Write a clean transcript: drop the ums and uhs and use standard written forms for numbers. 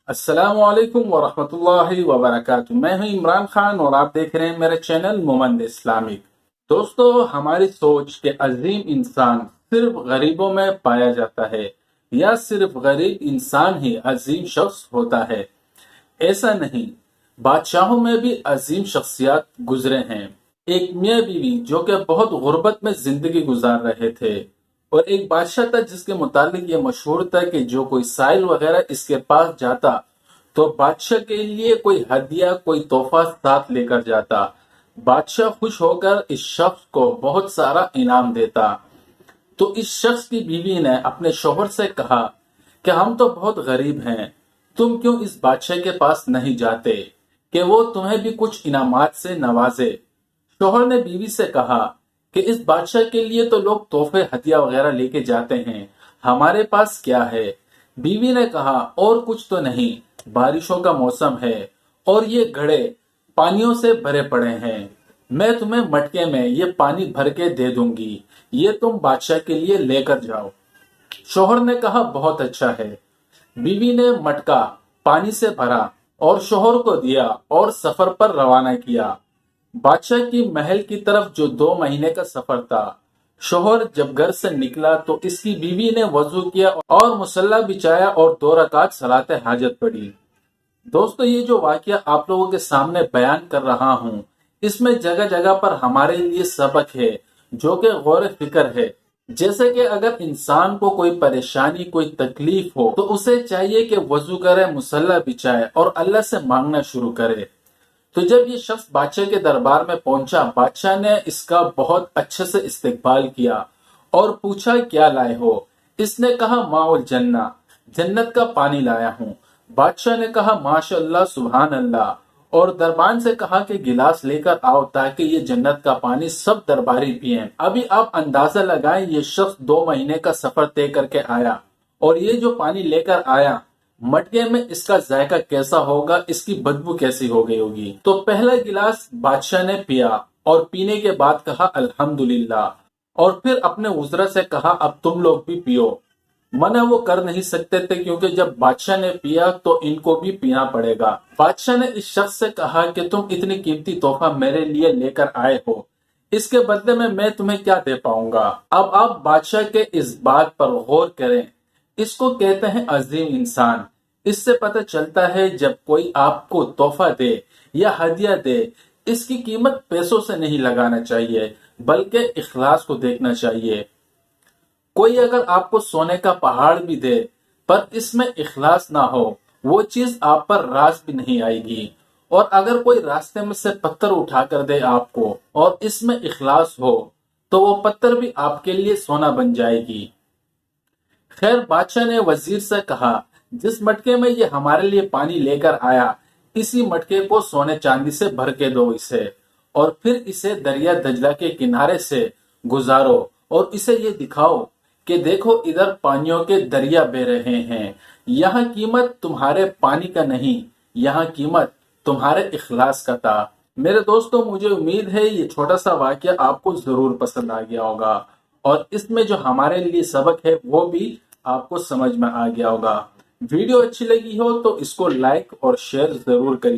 अस्सलाम वालेकुम वरहमतुल्लाहि वबरकातुह। मैं हूं इमरान खान और आप देख रहे हैं मेरा चैनल मोमंद इस्लामिक। दोस्तों, हमारी सोच के अजीम इंसान सिर्फ गरीबों में पाया जाता है या सिर्फ गरीब इंसान ही अजीम शख्स होता है। ऐसा नहीं, बादशाहों में भी अजीम शख्सियत गुजरे हैं। एक मियाँ बीवी जो कि बहुत गुर्बत में जिंदगी गुजार रहे थे, और एक बादशाह था जिसके मुतालिक ये मशहूर था कि जो कोई साइल वगैरह इसके पास जाता तो बादशाह के लिए कोई हदिया कोई तोहफा साथ लेकर जाता। बादशाह खुश होकर इस शख्स को बहुत सारा इनाम देता। तो इस शख्स की बीवी ने अपने शोहर से कहा कि हम तो बहुत गरीब हैं, तुम क्यों इस बादशाह के पास नहीं जाते कि वो तुम्हें भी कुछ इनामात से नवाजे। शोहर ने बीवी से कहा कि इस बादशाह के लिए तो लोग तोहफे हदिया वगैरह लेके जाते हैं, हमारे पास क्या है। बीवी ने कहा और कुछ तो नहीं, बारिशों का मौसम है और ये घड़े पानियों से भरे पड़े हैं, मैं तुम्हें मटके में ये पानी भर के दे दूंगी, ये तुम बादशाह के लिए लेकर जाओ। शोहर ने कहा बहुत अच्छा है। बीवी ने मटका पानी से भरा और शोहर को दिया और सफर पर रवाना किया। बादशाह की महल की तरफ जो 2 महीने का सफर था। शोहर जब घर से निकला तो इसकी बीवी ने वजू किया और मुसल्ला बिछाया और 2 रकात सलाते हाजत पढ़ी। दोस्तों, ये जो वाकया आप लोगों के सामने बयान कर रहा हूँ, इसमें जगह जगह पर हमारे लिए सबक है जो कि गौर फिक्र है। जैसे कि अगर इंसान को कोई परेशानी कोई तकलीफ हो तो उसे चाहिए कि वजू करे, मुसल्ला बिछाए और अल्लाह से मांगना शुरू करे। तो जब ये शख्स बादशाह के दरबार में पहुंचा, बादशाह ने इसका बहुत अच्छे से इस्तकबाल किया और पूछा क्या लाए हो। इसने कहा माउल जन्ना, जन्नत का पानी लाया हूँ। बादशाह ने कहा माशाअल्लाह सुभान अल्लाह, और दरबान से कहा कि गिलास लेकर आओ ताकि ये जन्नत का पानी सब दरबारी पिएं। अभी आप अंदाजा लगाएं, ये शख्स 2 महीने का सफर तय करके आया और ये जो पानी लेकर आया, मटके में इसका जायका कैसा होगा, इसकी बदबू कैसी हो गई होगी। तो पहला गिलास बादशाह ने पिया और पीने के बाद कहा अल्हम्दुलिल्लाह, और फिर अपने उजरा से कहा अब तुम लोग भी पियो। मना वो कर नहीं सकते थे क्योंकि जब बादशाह ने पिया तो इनको भी पीना पड़ेगा। बादशाह ने इस शख्स से कहा कि तुम इतनी कीमती तोहफा मेरे लिए लेकर आए हो, इसके बदले में मैं तुम्हें क्या दे पाऊंगा। अब आप बादशाह के इस बात पर गौर करें, इसको कहते हैं अजीम इंसान। इससे पता चलता है जब कोई आपको तोहफा दे या हदिया दे, इसकी कीमत पैसों से नहीं लगाना चाहिए बल्कि इखलास को देखना चाहिए। कोई अगर आपको सोने का पहाड़ भी दे पर इसमें इखलास ना हो, वो चीज आप पर रास भी नहीं आएगी। और अगर कोई रास्ते में से पत्थर उठा कर दे आपको और इसमें इखलास हो तो वो पत्थर भी आपके लिए सोना बन जाएगी। खैर, बादशाह ने वजीर से कहा जिस मटके में ये हमारे लिए पानी लेकर आया, इसी मटके को सोने चांदी से भर के दो इसे, और फिर इसे दरिया दजला के किनारे से गुजारो और इसे ये दिखाओ कि देखो इधर पानियों के दरिया बह रहे हैं। यहाँ कीमत तुम्हारे पानी का नहीं, यहाँ कीमत तुम्हारे इखलास का था। मेरे दोस्तों, मुझे उम्मीद है ये छोटा सा वाक्य आपको जरूर पसंद आ गया होगा और इसमें जो हमारे लिए सबक है वो भी आपको समझ में आ गया होगा। वीडियो अच्छी लगी हो तो इसको लाइक और शेयर जरूर करिए।